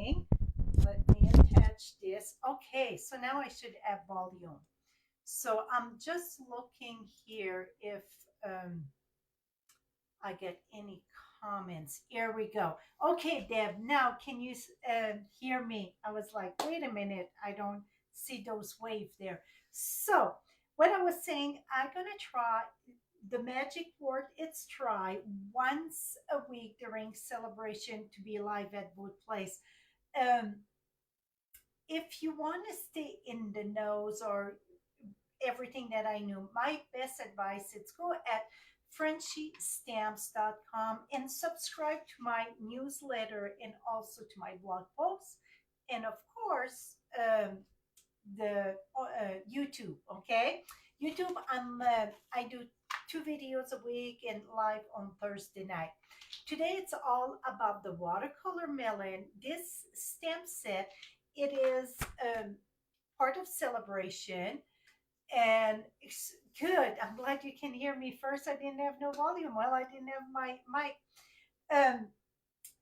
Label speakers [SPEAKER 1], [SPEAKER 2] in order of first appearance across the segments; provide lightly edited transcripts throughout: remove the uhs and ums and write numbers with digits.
[SPEAKER 1] thing. Let me attach this. Okay, so now I should add volume. So I'm just looking here if I get any comments. Here we go. Okay, Deb, now can you hear me? I was like, wait a minute, I don't see those waves there. So, what I was saying, I'm going to try the magic word, it's try once a week during celebration to be live at Wood Place. Um, if you want to stay in the nose or everything that I knew, my best advice is go at frenchiestamps.com and subscribe to my newsletter and also to my blog posts. And of course, the YouTube, okay? YouTube, I do 2 videos a week and live on Thursday night. Today it's all about the watercolor melon. This stamp set, it is part of celebration and it's good. I'm glad you can hear me. First, I didn't have no volume. Well, I didn't have my mic. Um,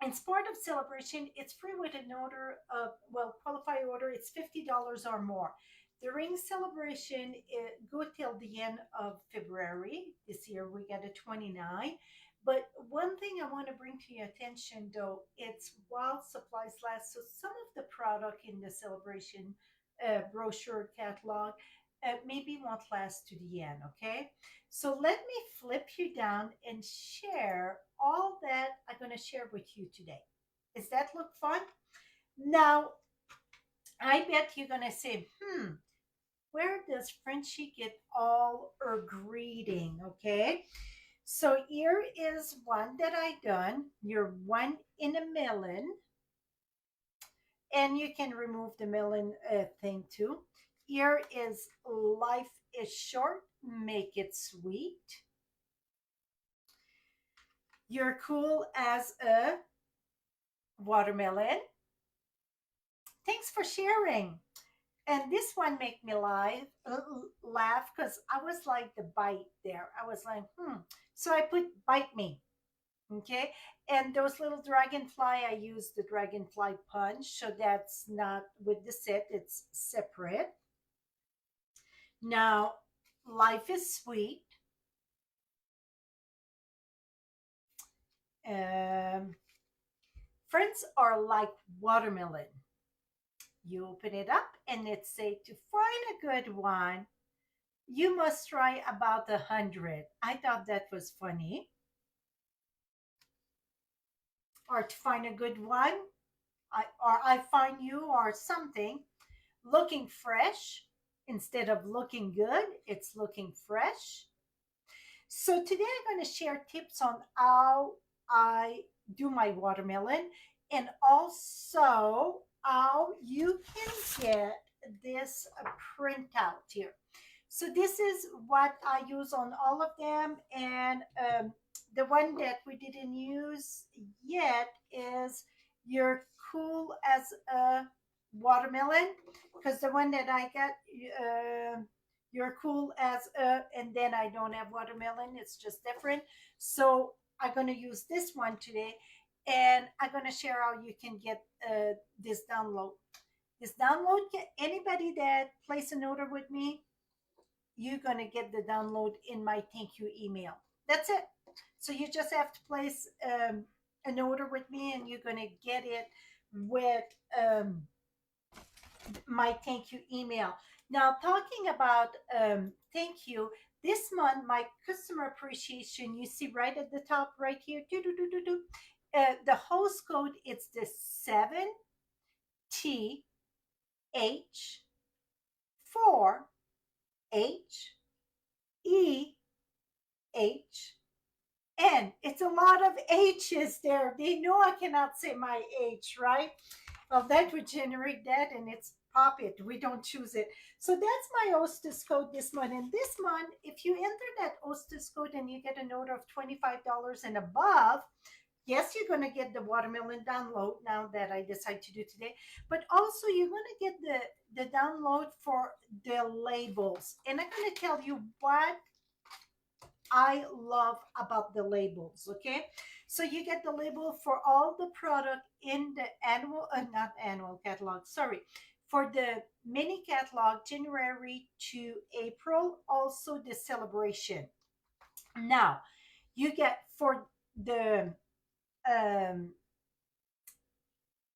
[SPEAKER 1] it's part of celebration. It's free with an order of, well, qualified order. It's $50 or more. During celebration, go till the end of February. This year we got a 29. But one thing I want to bring to your attention, though, it's while supplies last. So some of the product in the celebration brochure catalog maybe won't last to the end. Okay, so let me flip you down and share all that I'm going to share with you today. Does that look fun? Now, I bet you're going to say, where does Frenchie get all her greeting? Okay, so here is one that I done. You're one in a melon, and you can remove the melon thing too. Here is life is short, make it sweet. You're cool as a watermelon. Thanks for sharing. And this one make me laugh because I was like the bite there. I was like, So I put bite me. Okay. And those little dragonfly, I use the dragonfly punch. So that's not with the set, it's separate. Now, life is sweet. Um, Friends are like watermelon. You open it up and it say to find a good one, you must try about 100. I thought that was funny. Or to find a good one, I find you or something looking fresh instead of looking good. It's looking fresh. So today I'm going to share tips on how I do my watermelon and also how you can get this printout here. So this is what I use on all of them, and the one that we didn't use yet is "You're Cool as a Watermelon," because the one that I got, "You're Cool as a," and then I don't have watermelon. It's just different. So I'm going to use this one today, and I'm going to share how you can get this download. This download, anybody that place an order with me, you're going to get the download in my thank you email. That's it. So you just have to place an order with me and you're going to get it with my thank you email. Now, talking about thank you, this month, my customer appreciation, you see right at the top right here, the host code, it's the 7TH4HEHN. It's a lot of H's there. They know I cannot say my H, right? Well, that would generate that and it's pop it. We don't choose it. So that's my hostess code this month. And this month, if you enter that hostess code and you get an order of $25 and above, yes, you're going to get the watermelon download now that I decide to do today, but also you're going to get the download for the labels. And I'm going to tell you what I love about the labels. Okay, so you get the label for all the product in the annual, not annual catalog, sorry, for the mini catalog, January to April, also the celebration. Now, you get for the um,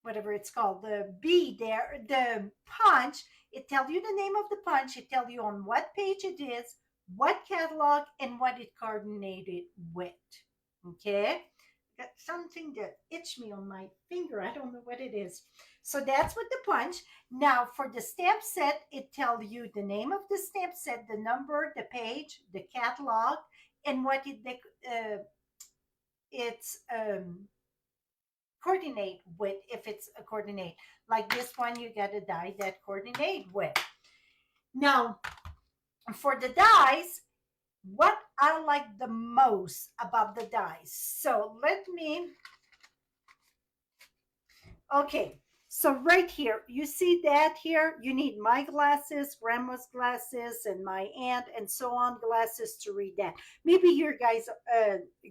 [SPEAKER 1] whatever it's called, the B there, the punch, it tells you the name of the punch, it tells you on what page it is, what catalog, and what it coordinated with. Okay? Got something that itched me on my finger. I don't know what it is. So that's with the punch. Now for the stamp set, it tells you the name of the stamp set, the number, the page, the catalog, and what it's coordinate with, if it's a coordinate. Like this one, you get a die that coordinate with. Now, for the dies, what I like the most about the dies. So let me, okay. So right here, you see that here, you need my glasses, grandma's glasses, and my aunt, and so on glasses to read that. Maybe your guys'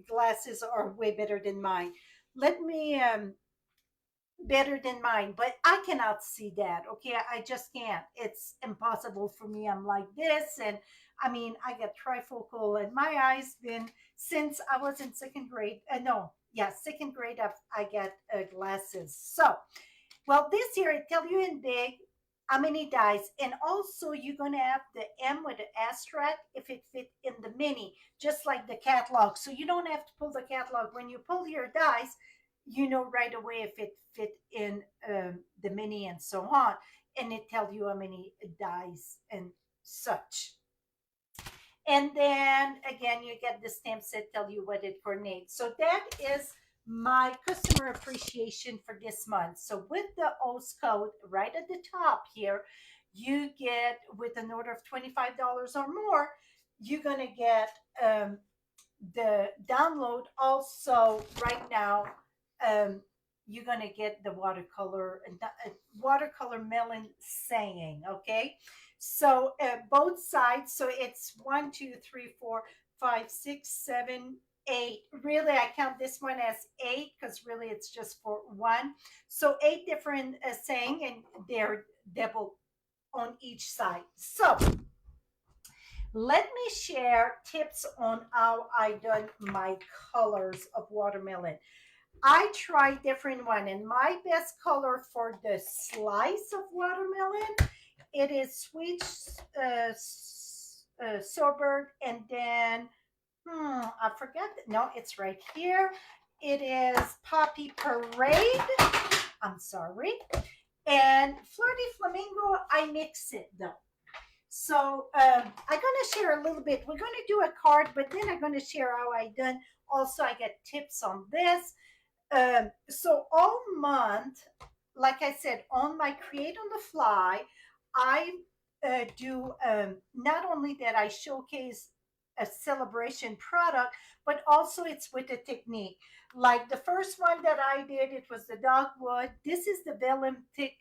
[SPEAKER 1] glasses are way better than mine. Let me better than mine, but I cannot see that. Okay, I just can't. It's impossible for me. I'm like this, and I mean, I get trifocal, and my eyes been since I was in second grade. No, yeah, second grade. I get glasses. So, well, this year it tell you in big how many dice, and also you're gonna have the M with the asterisk if it fit in the mini, just like the catalog. So you don't have to pull the catalog when you pull your dice. You know right away if it fit in the mini and so on, and it tells you how many dice and such. And then again, you get the stamp set, tell you what it coordinates. So that is my customer appreciation for this month. So with the OS code right at the top here, you get with an order of $25 or more, you're gonna get the download also right now. Um, you're gonna get the watercolor melon saying, okay. So both sides, so it's 1 2 3 4 5 6 7 8. Really, I count this one as 8 because really it's just for one. So 8 different saying, and they're double on each side. So let me share tips on how I done my colors of watermelon. I try different one, and my best color for the slice of watermelon, it is sweet sorbet, and then I forgot. No, it's right here. It is poppy parade. I'm sorry, and flirty flamingo. I mix it though. So I'm gonna share a little bit. We're gonna do a card, but then I'm gonna share how I done. Also, I get tips on this. So all month, like I said, on my Create on the Fly, I do not only that I showcase a celebration product, but also it's with a technique. Like the first one that I did, it was the dogwood. This is the vellum thick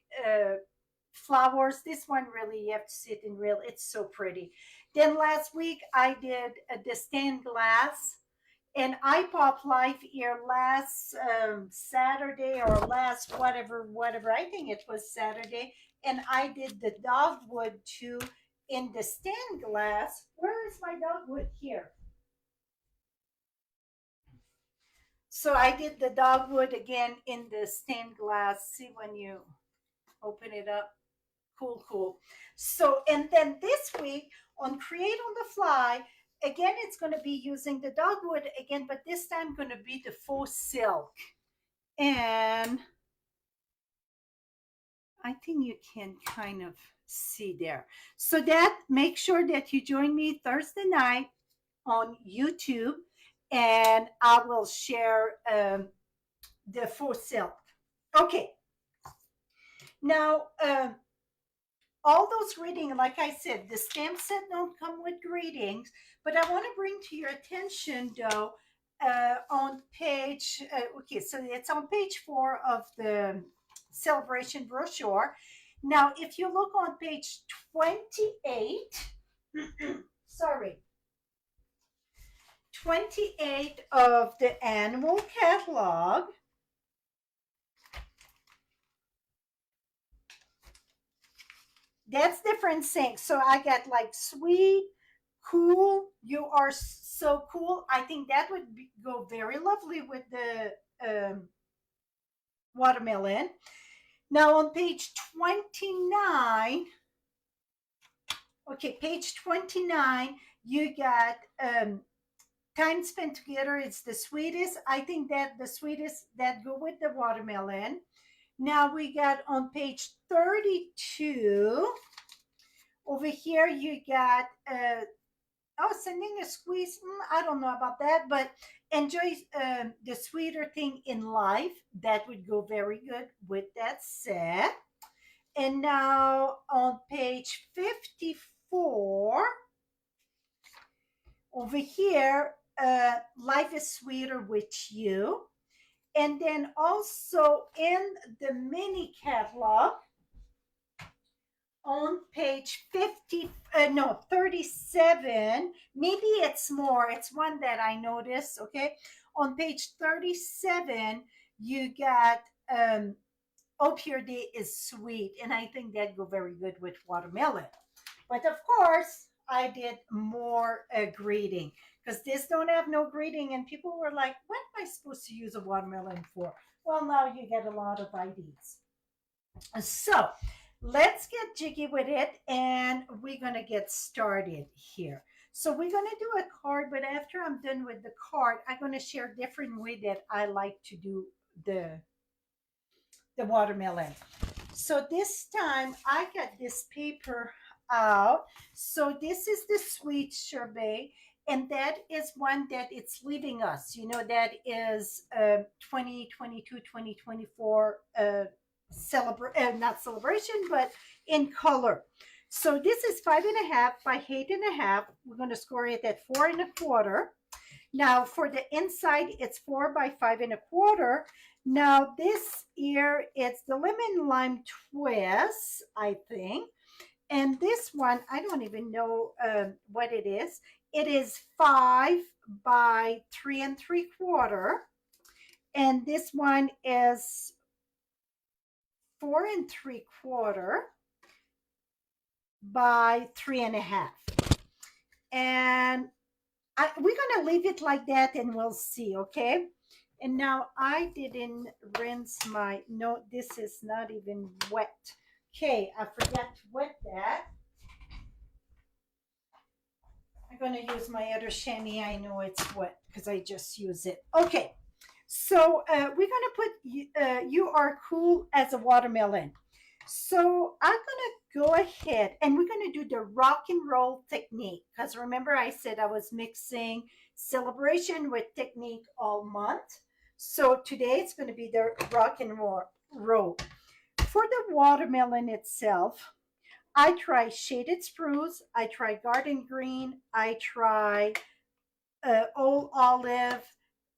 [SPEAKER 1] flowers. This one really you have to sit in real. It's so pretty. Then last week I did the stained glass, and I pop live here last Saturday or last whatever. I think it was Saturday, and I did the dogwood too in the stained glass. Where is my dogwood here? So I did the dogwood again in the stained glass. See when you open it up. Cool, cool. So, and then this week on Create on the Fly, again, it's going to be using the dogwood again, but this time going to be the faux silk. And I think you can kind of see there. So that make sure that you join me Thursday night on YouTube, and I will share the faux silk. Okay. Now, all those greetings, like I said, the stamp set don't come with greetings, but I want to bring to your attention though, on page, okay, so it's on page 4 of the celebration brochure. Now, if you look on page 28, sorry, 28 of the annual catalog. That's different things. So I got like sweet, cool. You are so cool. I think that would go very lovely with the watermelon. Now on page 29, okay, page 29, you got time spent together. It's the sweetest. I think that the sweetest that go with the watermelon. Now we got on page 32, over here you got oh, sending a squeeze. I don't know about that, but enjoy the sweeter thing in life. That would go very good with that set. And now on page 54, over here, life is sweeter with you. And then also in the mini catalog, on page 50, no, 37, maybe it's more, it's one that I noticed, okay? On page 37, you got Hope Your Day is Sweet, and I think that go very good with watermelon. But of course, I did more greeting because this don't have no greeting, and people were like, "What am I supposed to use a watermelon for?" Well, now you get a lot of ideas. So let's get jiggy with it, and we're gonna get started here. So we're gonna do a card, but after I'm done with the card, I'm gonna share different way that I like to do the the watermelon. So this time I got this paper out. So this is the sweet sorbet, and that is one that it's leaving us. You know, that is 2022, 2024 not celebration, but in color. So this is 5.5 by 8.5. We're going to score it at 4.25. Now for the inside, it's 4 by 5.25. Now this here, it's the lemon lime twist, I think. And this one, I don't even know what it is. It is 5 by 3 3/4. And this one is 4 3/4 by 3.5. And we're going to leave it like that and we'll see, okay? And now I didn't rinse my, no, this is not even wet. Okay, I forgot to wet that. I'm going to use my other chamois. I know it's wet because I just use it. Okay, so we're going to put You Are Cool as a watermelon. So I'm going to go ahead and we're going to do the rock and roll technique because remember I said I was mixing celebration with technique all month. So today it's going to be the rock and roll. For the watermelon itself, I try shaded spruce, I try garden green, I try old olive,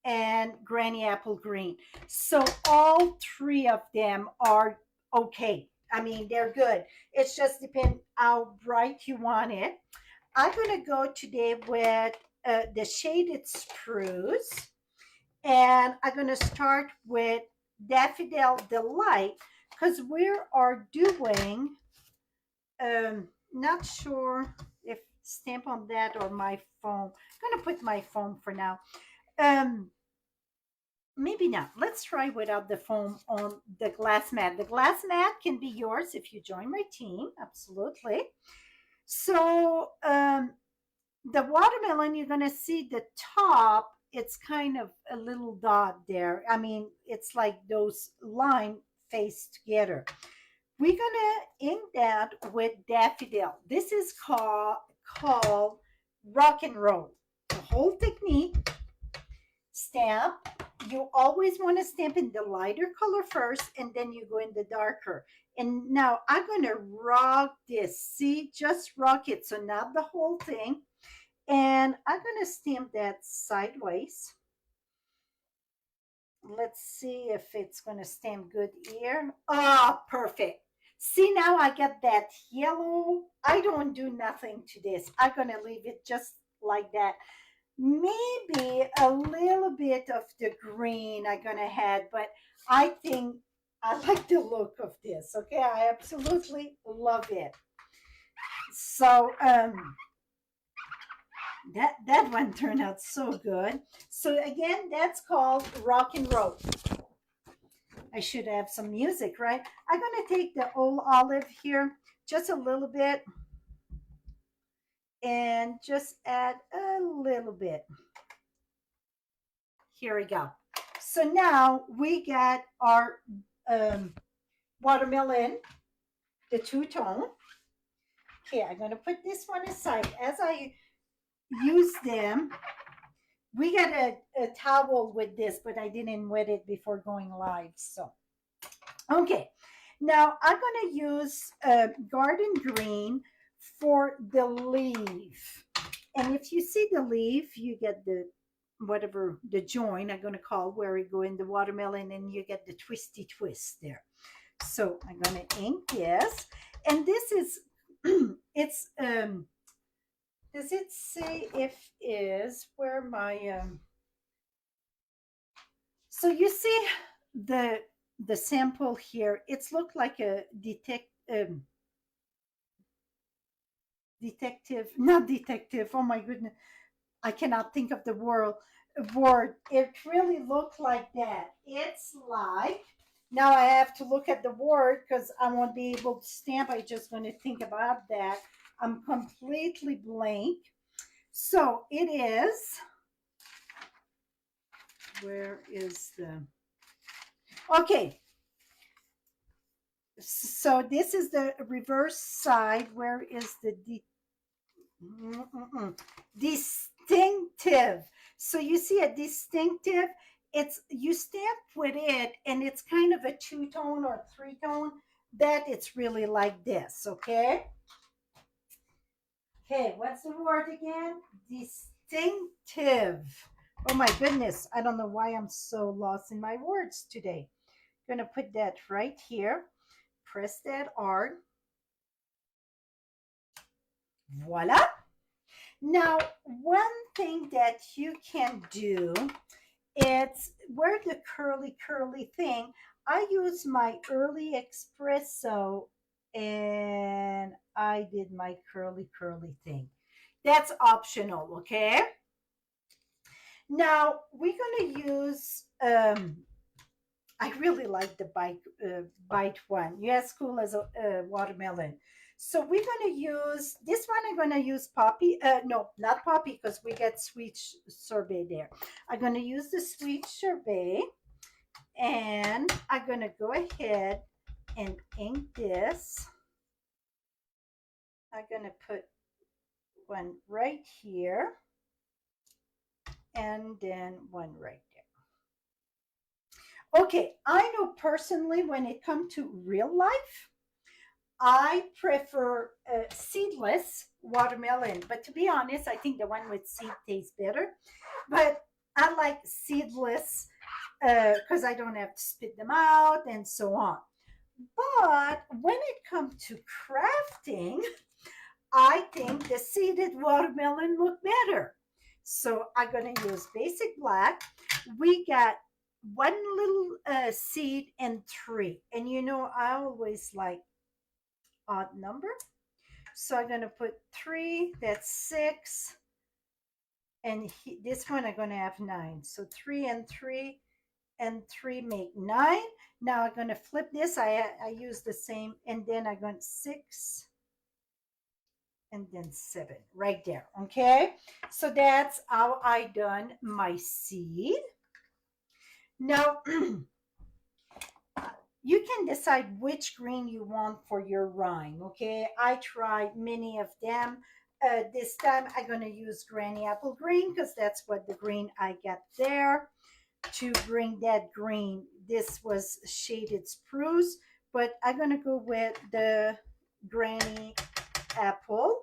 [SPEAKER 1] and granny apple green. So all three of them are okay. I mean, they're good. It's just depend how bright you want it. I'm gonna go today with the shaded spruce, and I'm gonna start with Daffodil Delight because we are doing. Not sure if stamp on that or my phone. I'm gonna put my phone for now. Um, Maybe not. Let's try without the foam on the glass mat. The glass mat can be yours if you join my team. Absolutely. So the watermelon, you're going to see the top. It's kind of a little dot there. I mean, it's like those line faced together. We're going to ink that with daffodil. This is called rock and roll. The whole technique, stamp, you always want to stamp in the lighter color first and then you go in the darker. And now I'm going to rock this. See, just rock it. So not the whole thing. And I'm going to stamp that sideways. Let's see if it's going to stamp good here. Ah, perfect. See, now I get that yellow. I don't do nothing to this. I'm going to leave it just like that. maybe a little bit of the green I'm gonna add, but I think I like the look of this. Okay, I absolutely love it. So that one turned out so good. So again, that's called rock and roll. I should have some music, right? I'm gonna take the old olive here, just a little bit, and just add a little bit. Here we go. So now we got our um, watermelon, the two-tone. Okay, I'm gonna put this one aside. As I use them, we got a towel with this, but I didn't wet it before going live. So, okay. Now I'm gonna use garden green for the leaf. And if you see the leaf, you get the whatever the joint I'm gonna call where you go in the watermelon and you get the twisty twist there. So I'm gonna ink this. And this is it's does it say if is where my so you see the the sample here, it's looked like a detective, not detective, oh my goodness, I cannot think of the word. It really looked like that. It's like, now I have to look at the word because I won't be able to stamp. I'm just going to think about that. I'm completely blank. So it is, where is the, okay. So this is the reverse side. Where is the distinctive? So you see a distinctive, it's you stamp with it and it's kind of a two-tone or three-tone, that it's really like this. Okay, what's the word again? Distinctive. Oh my goodness, I don't know why I'm so lost in my words today. I'm gonna put that right here, press that R, voila. Now one thing that you can do, it's where the curly thing. I use my early espresso and I did my curly thing. That's optional, okay? Now we're gonna use I really like the bite one. Yes, cool as a watermelon. So we're gonna use this one. I'm gonna use poppy. No, not poppy because we get sweet sorbet there. I'm gonna use the sweet sorbet, and I'm gonna go ahead and ink this. I'm gonna put one right here, and then one right there. Okay, I know personally when it comes to real life, I prefer seedless watermelon, but to be honest, I think the one with seed tastes better. But I like seedless because I don't have to spit them out and so on. But when it comes to crafting, I think the seeded watermelon look better. So I'm going to use basic black. We got one little seed and three. And you know, I always like odd number. So I'm going to put three, that's six. And this one I'm going to have nine. So three and three make nine. Now I'm going to flip this. I use the same. And then I'm going six and then seven right there. Okay. So that's how I done my seed. Now, you can decide which green you want for your rhyme. Okay, I tried many of them. This time I'm going to use granny apple green because that's what the green I got there. To bring that green, this was shaded spruce, but I'm going to go with the granny apple,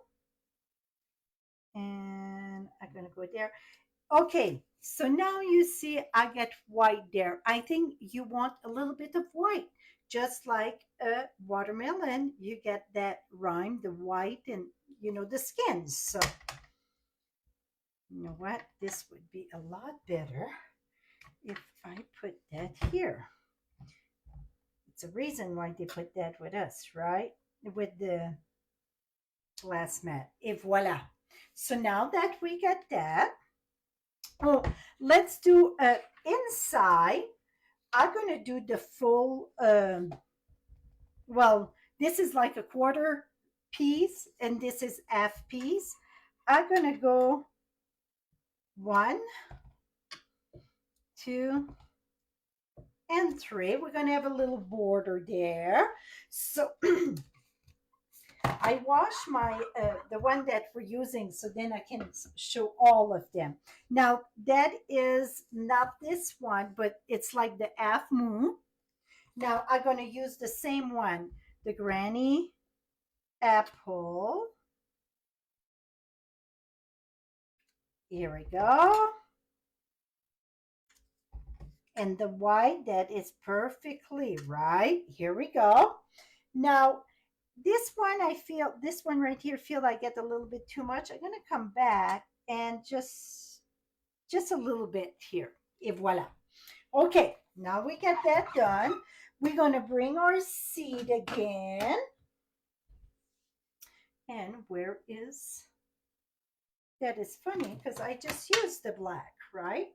[SPEAKER 1] and I'm going to go there. Okay, so now you see I get white there. I think you want a little bit of white, just like a watermelon. You get that rhyme, the white and, you know, the skin. So You know what? This would be a lot better if I put that here. It's a reason why they put that with us, right? With the glass mat. Et voila. So now that we got that, oh, let's do inside. I'm going to do the full, well, this is like a quarter piece and this is half piece. I'm going to go 1, 2, and 3. We're going to have a little border there. So I wash my the one that we're using so then I can show all of them. Now that is not this one, but it's like the half moon. Now I'm going to use the same one, the granny apple. Here we go. And the white, that is perfectly right. Here we go. Now this one, I feel, this one right here, feel I get a little bit too much. I'm going to come back and just a little bit here. Et voila. Okay, now we get that done. We're going to bring our seed again. And where is, that is funny because I just used the black, right?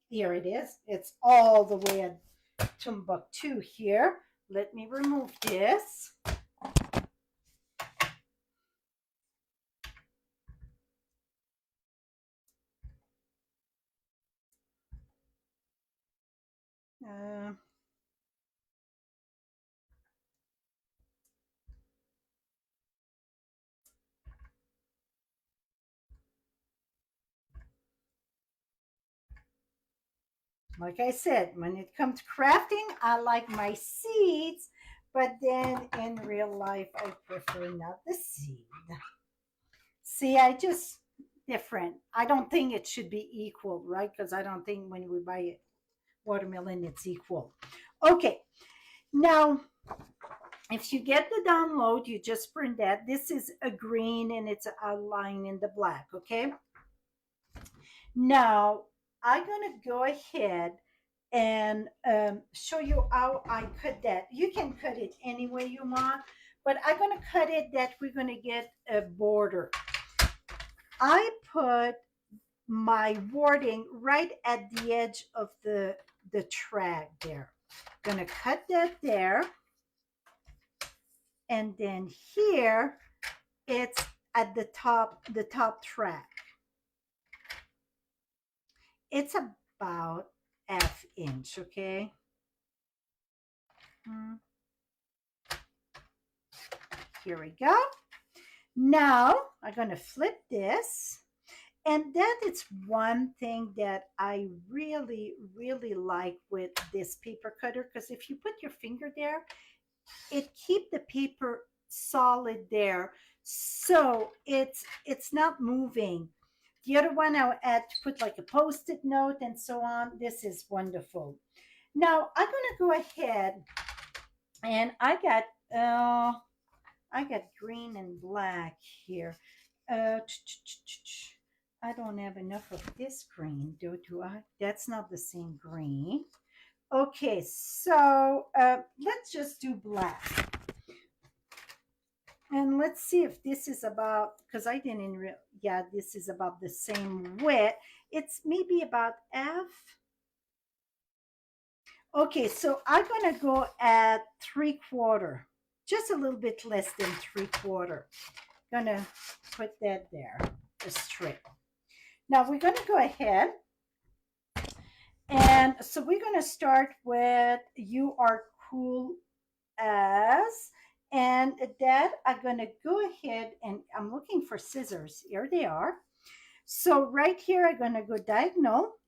[SPEAKER 1] Here it is. It's all the way at Timbuktu here. Let me remove this. Uh, like I said, when it comes to crafting, I like my seeds, but then in real life, I prefer not the seed. See, I just different. I don't think it should be equal, right? Because I don't think when we buy watermelon, it's equal. Okay, now if you get the download, you just print that. This is a green and it's outlined in the black, okay? Now, I'm going to go ahead and show you how I cut that. You can cut it any way you want, but I'm going to cut it that we're going to get a border. I put my wording right at the edge of the track there. Gonna cut that there. And then here, it's at the top track. It's about half inch, okay? Here we go. Now, I'm gonna flip this. And that is one thing that I really, really like with this paper cutter, because if you put your finger there, it keep the paper solid there, so it's not moving. The other one I had to put like a post-it note and so on. This is wonderful. Now I'm gonna go ahead and I got green and black here. I don't have enough of this green, do I? That's not the same green. Okay, so let's just do black. And let's see if this is about, because I didn't real, yeah, this is about the same width. It's maybe about half. Okay, so I'm gonna go at 3/4, just a little bit less than 3/4. Gonna put that there, a strip. Now we're gonna go ahead. And so we're gonna start with You Are Cool As. And that I'm gonna go ahead and I'm looking for scissors. Here they are. So right here, I'm gonna go diagonal.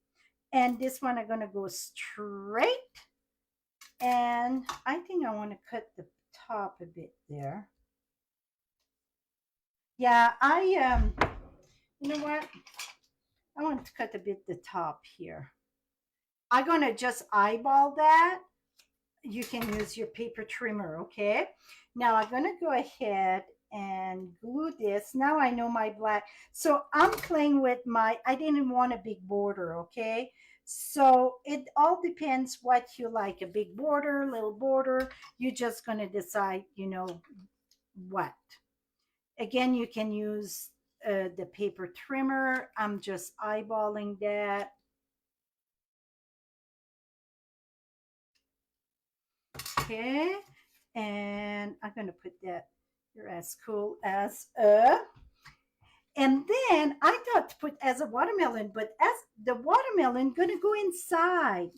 [SPEAKER 1] And this one, I'm gonna go straight. And I think I wanna cut the top a bit there. Yeah, you know what? I want to cut a bit the top here. I'm gonna just eyeball that. You can use your paper trimmer, okay? Now I'm gonna go ahead and glue this. Now I know my black. So I'm playing with my, I didn't want a big border, okay? So it all depends what you like, a big border, little border. You're just going to decide, what. Again, you can use the paper trimmer. I'm just eyeballing that. Okay. And I'm going to put that, you're as cool as a. And then I thought to put as a watermelon, but as the watermelon going to go inside.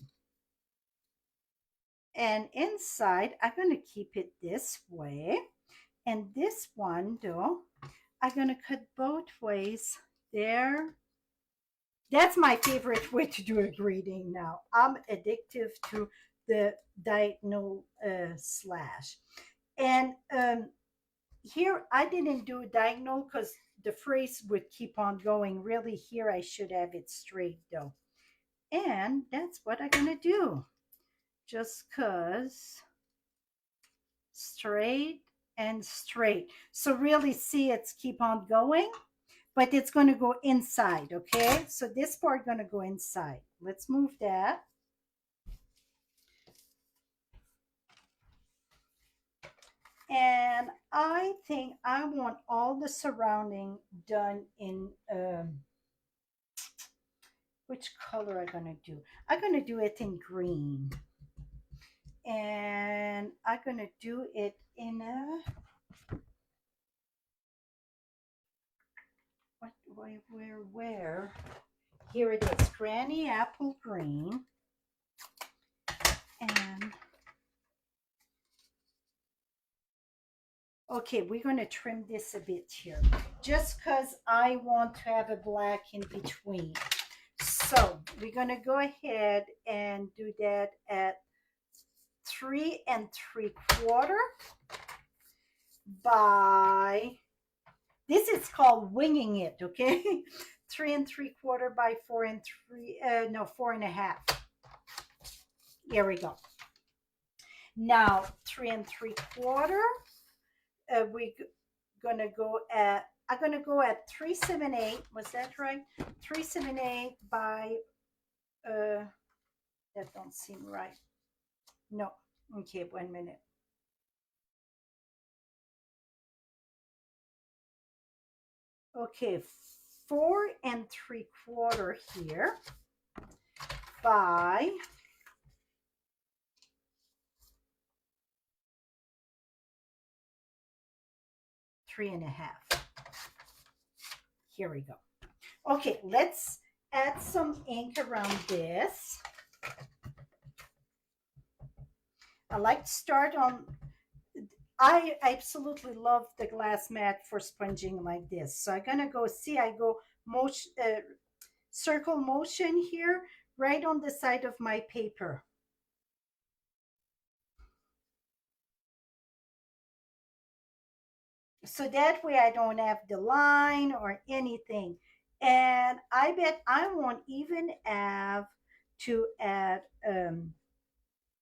[SPEAKER 1] And inside, I'm going to keep it this way. And this one, though, I'm going to cut both ways there. That's my favorite way to do a greeting now. I'm addictive to the diagonal slash. And here, I didn't do a diagonal because the phrase would keep on going. Really, here I should have it straight, though. And that's what I'm going to do. Just because straight and straight. So really see it's keep on going, but it's going to go inside, okay? So this part going to go inside. Let's move that. And I think I want all the surrounding done in, which color I'm going to do? I'm going to do it in green. And I'm going to do it in a, where? Here it is, Granny Apple Green. And okay, we're going to trim this a bit here, just because I want to have a black in between. So we're going to go ahead and do that at 3 3/4 by, this is called winging it, okay? 3 3/4 by 4 3, no, 4.5. Here we go. Now 3 3/4. We're gonna go at, I'm gonna go at 3/7/8. Was that right? 3/7/8 by that don't seem right. No. Okay, 1 minute. Okay, 4 3/4 here by 3.5. Here we go. Okay, let's add some ink around this. I like to start on, I absolutely love the glass mat for sponging like this. So I'm gonna go, see, I go motion, circle motion here, right on the side of my paper. So that way I don't have the line or anything. And I bet I won't even have to add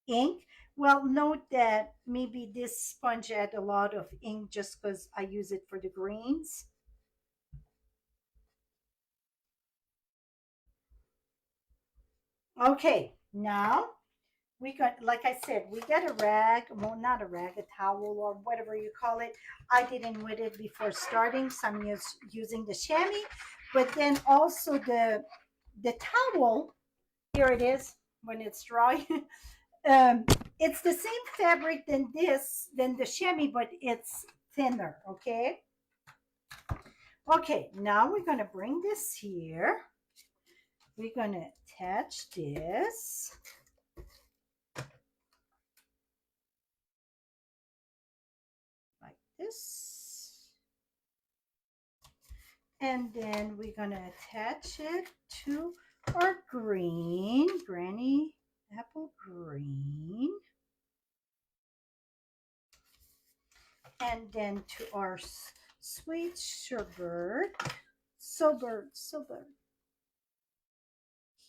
[SPEAKER 1] ink. Well, note that maybe this sponge had a lot of ink just because I use it for the greens. Okay, now we got, like I said, we got a rag, well, not a rag, a towel or whatever you call it. I didn't wet it before starting, so I'm using the chamois. But then also the towel, here it is when it's dry. um, it's the same fabric than this, than the chamois, but it's thinner, okay? Okay, now we're gonna bring this here. We're gonna attach this. Like this. And then we're gonna attach it to our green, Granny Apple Green. And then to our sweet sherbet, Sobert.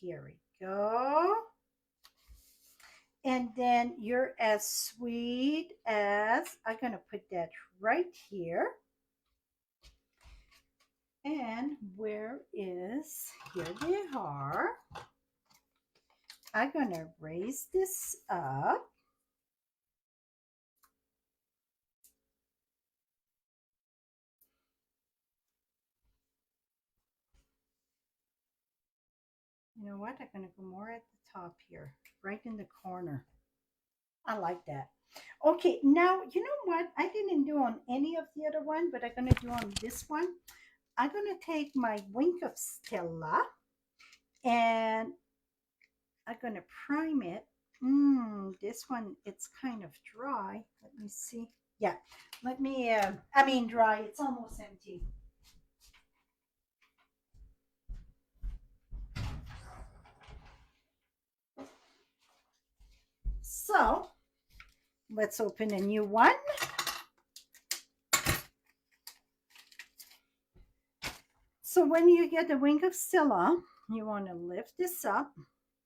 [SPEAKER 1] Here we go. And then you're as sweet as, I'm gonna put that right here. And where is, here they are. I'm gonna raise this up. You know what? I'm gonna go more at the top here, right in the corner. I like that. Okay, now you know what? I didn't do on any of the other one, but I'm gonna do on this one. I'm gonna take my Wink of Stella and I'm gonna prime it. This one, it's kind of dry. Let me see. Yeah, let me, I mean dry, it's almost empty. So let's open a new one. So when you get the Wink of Stella, you want to lift this up,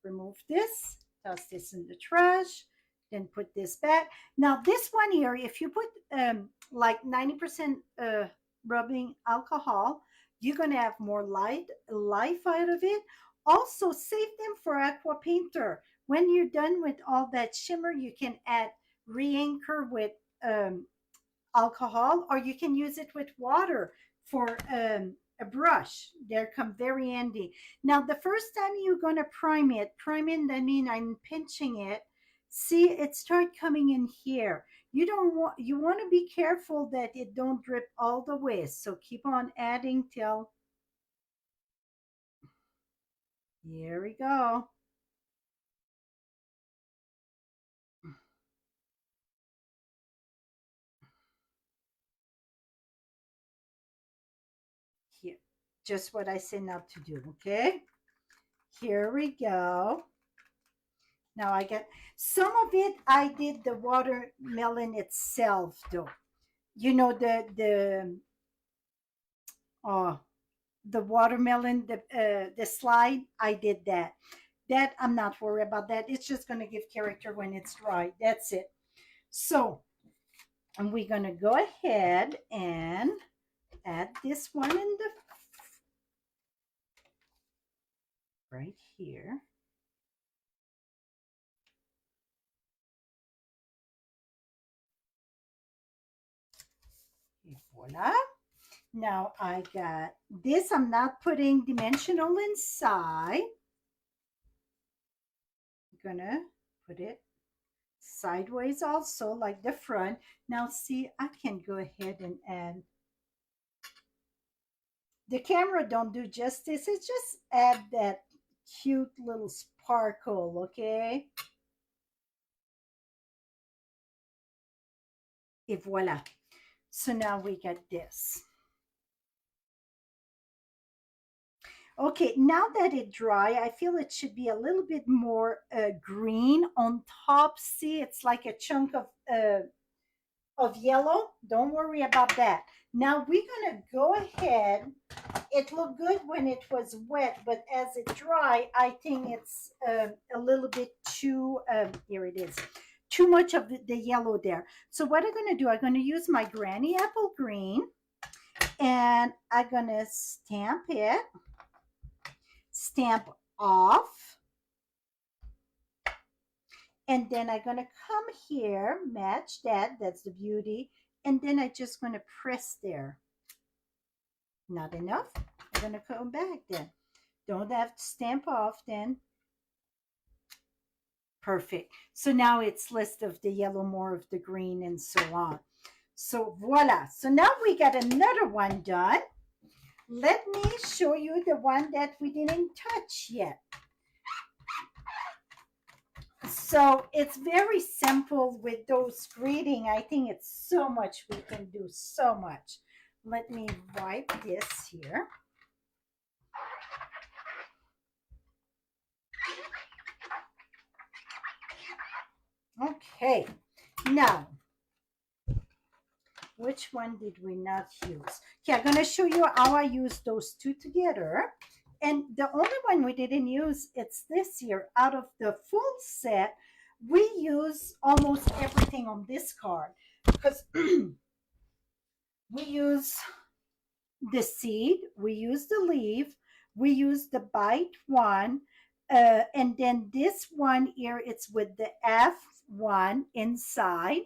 [SPEAKER 1] remove this, toss this in the trash, then put this back. Now this one here, if you put like 90% rubbing alcohol, you're gonna have more life out of it. Also, save them for aqua painter. When you're done with all that shimmer, you can add re-anchor with um, alcohol, or you can use it with water for a brush. They come very handy. Now, the first time you're going to prime it, I mean, I'm pinching it. See, it start coming in here. You want to be careful that it don't drip all the way. So keep on adding till, here we go. Here, just what I say not to do, okay? Here we go. Now I get some of it. I did the watermelon itself, though. You know oh the watermelon the slide. I did that. That I'm not worried about that. It's just gonna give character when it's dry. That's it. So, and we're gonna go ahead and add this one in the right here. Et voila. Now I got this. I'm not putting dimensional inside. I'm gonna put it sideways also, like the front. Now see, I can go ahead and add. The camera don't do justice. It just add that cute little sparkle, okay? Et voila. So now we got this. Okay, now that it dry, I feel it should be a little bit more green on top. See, it's like a chunk of yellow. Don't worry about that. Now we're gonna go ahead. It looked good when it was wet, but as it dry, I think it's a little bit too, here it is, too much of the yellow there. So what I'm gonna do, I'm gonna use my Granny Apple Green and I'm gonna stamp it, stamp off, and then I'm gonna come here, match that, that's the beauty, and then I'm just gonna press there. Not enough, I'm gonna come back then. Don't have to stamp off then. Perfect. So now it's less of the yellow, more of the green, and so on. So voila. So now we got another one done. Let me show you the one that we didn't touch yet. So it's very simple with those greeting. I think it's so much we can do, so much. Let me wipe this here. Okay, now, which one did we not use? Okay, I'm gonna show you how I use those two together. And the only one we didn't use, it's this here. Out of the full set, we use almost everything on this card because we use the seed, we use the leaf, we use the bite one, and then this one here, it's with the F1 inside.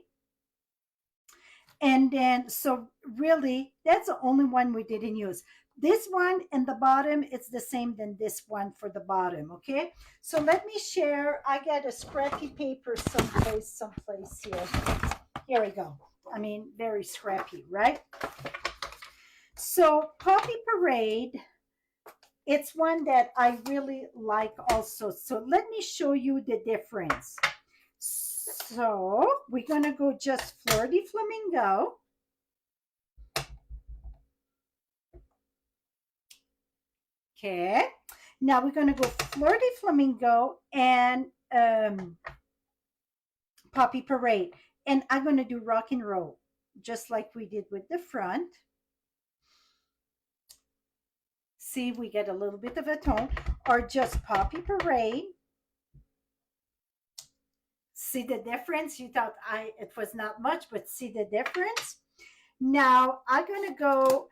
[SPEAKER 1] And then, so really, that's the only one we didn't use. This one and the bottom, it's the same than this one for the bottom, okay? So let me share. I got a scrappy paper someplace here. Here we go. I mean, very scrappy, right? So Poppy Parade, it's one that I really like also. So let me show you the difference. So we're going to go just Flirty Flamingo. Okay. Now we're going to go Flirty Flamingo and Poppy Parade. And I'm going to do Rock and Roll, just like we did with the front. See, we get a little bit of a tone. Or just Poppy Parade. See the difference? You thought it was not much, but see the difference? Now I'm going to go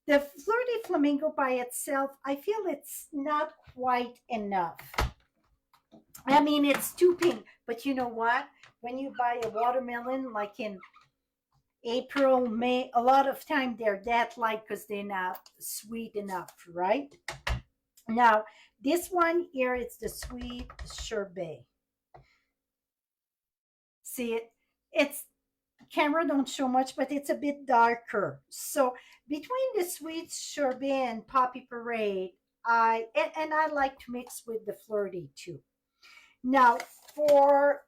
[SPEAKER 1] the Flirty Flamingo by itself. I feel it's not quite enough. I mean, it's too pink, but you know what? When you buy a watermelon, like in April, May, a lot of time they're that light because they're not sweet enough, right? Now, this one here, it's the sweet sherbet. See it? It's camera don't show much, but it's a bit darker. So between the sweet sherbet and Poppy Parade, I like to mix with the Flirty too. Now for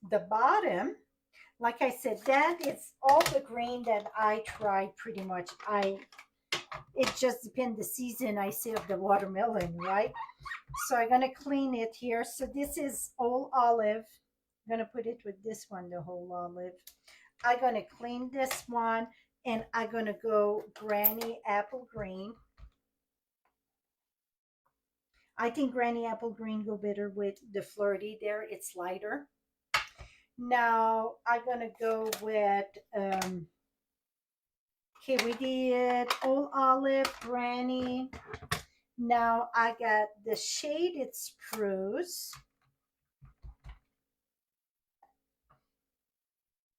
[SPEAKER 1] the bottom, like I said, that is all the green that I tried pretty much. It just depends the season I see of the watermelon, right? So I'm gonna clean it here. So this is Old Olive. I'm gonna put it with this one, the whole olive. I'm gonna clean this one, and I'm gonna go Granny Apple Green. I think Granny Apple Green go better with the Flirty there. It's lighter. Now I'm gonna go with okay, we did Old Olive, Granny. Now I got the Shaded Spruce.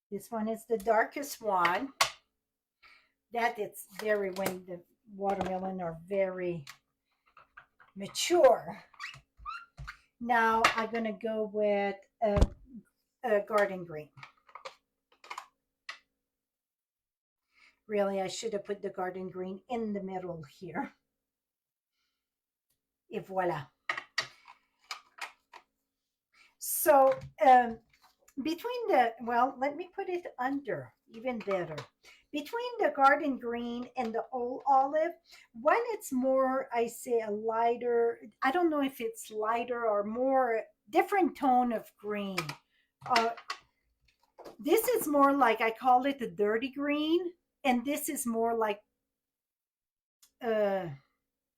[SPEAKER 1] This one is the darkest one. That it's very, when the watermelon are very mature. Now I'm going to go with a garden green. Really, I should have put the garden green in the middle here. Et voila. So between the, well, let me put it under, even better. Between the garden green and the Old Olive, when it's more, I say a lighter, I don't know if it's lighter or more different tone of green. This is more like, I call it the dirty green, and this is more like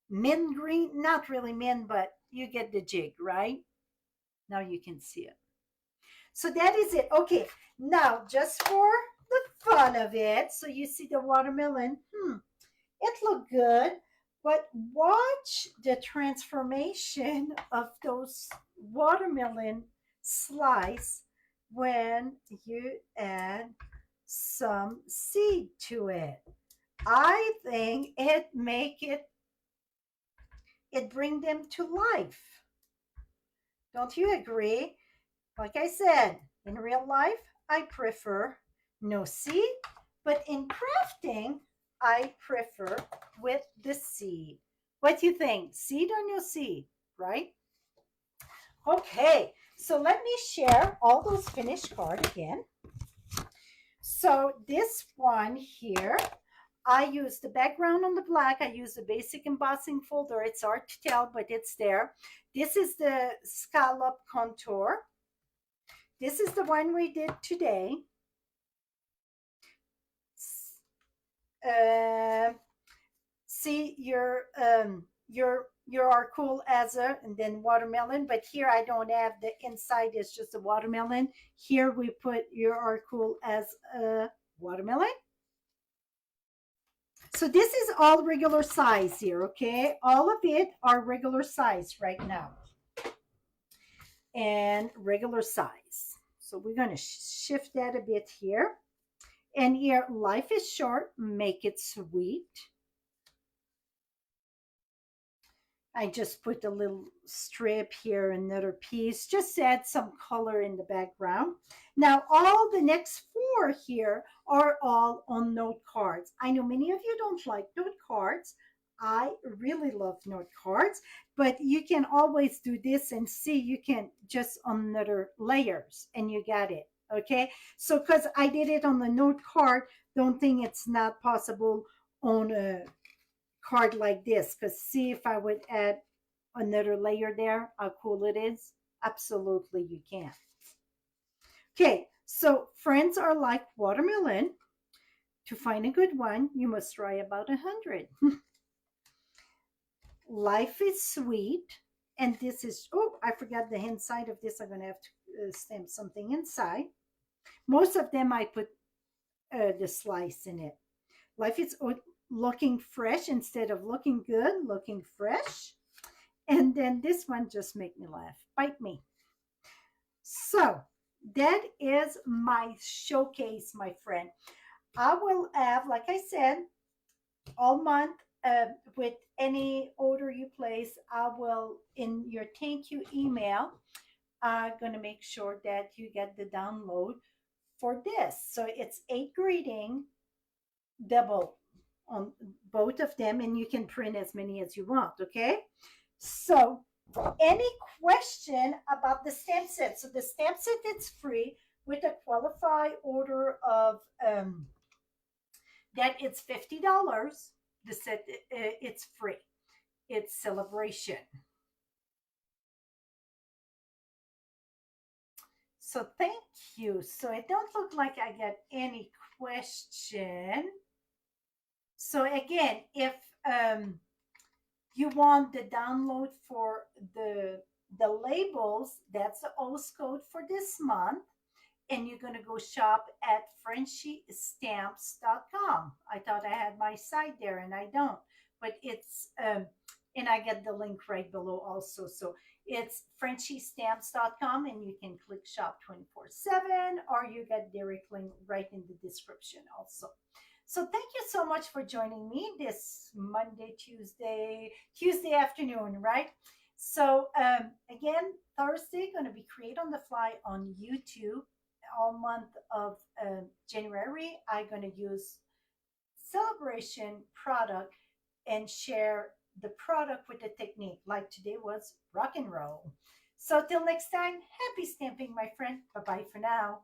[SPEAKER 1] mint green, not really mint, but you get the jig, right? Now you can see it. So that is it. Okay, now just for the fun of it, so you see the watermelon, it looked good, but watch the transformation of those watermelon slice when you add some seed to it. I think it bring them to life. Don't you agree? Like I said, in real life, I prefer no seed, but in crafting, I prefer with the seed. What do you think? Seed or no seed, right? Okay, so let me share all those finished cards again. So this one here, I use the background on the black. I use the basic embossing folder. It's hard to tell, but it's there. This is the scallop contour. This is the one we did today. See your are cool as a, and then watermelon, but here I don't have the inside, it's just a watermelon. Here we put your are cool as a watermelon. So this is all regular size here, okay? All of it are regular size right now and regular size. So we're going to shift that a bit here. And here, life is short, make it sweet. I just put a little strip here, another piece, just add some color in the background. Now, all the next four here are all on note cards. I know many of you don't like note cards. I really love note cards, but you can always do this and see, you can just on another layers and you got it. Okay. So, because I did it on the note card, don't think it's not possible on a card like this, because see, if I would add another layer there, how cool it is. Absolutely, you can. Okay, so friends are like watermelon. To find a good one, you must try about 100. Life is sweet. And this is, oh, I forgot the inside of this. I'm going to have to stamp something inside. Most of them I put the slice in it. Life is looking fresh instead of looking good, looking fresh. And then this one just make me laugh. Bite me. So that is my showcase, my friend. I will have, like I said, all month with any order you place, I will, in your thank you email, I'm going to make sure that you get the download for this. So it's 8 greeting, double on both of them, and you can print as many as you want, okay? So any question about the stamp set? So the stamp set, it's free with a qualified order of that it's $50. The set, it's free. It's celebration. So thank you. So it don't look like I get any question. So again, if you want the download for the labels, that's the OS code for this month. And you're going to go shop at frenchiestamps.com. I thought I had my site there and I don't, but it's, and I get the link right below also. So it's frenchiestamps.com and you can click shop 24/7, or you get direct link right in the description also. So thank you so much for joining me this Monday, Tuesday afternoon, right? So again, Thursday going to be Create on the Fly on YouTube. All month of January, I'm going to use celebration product and share the product with the technique. Like today was rock and roll. So till next time, happy stamping, my friend. Bye bye for now.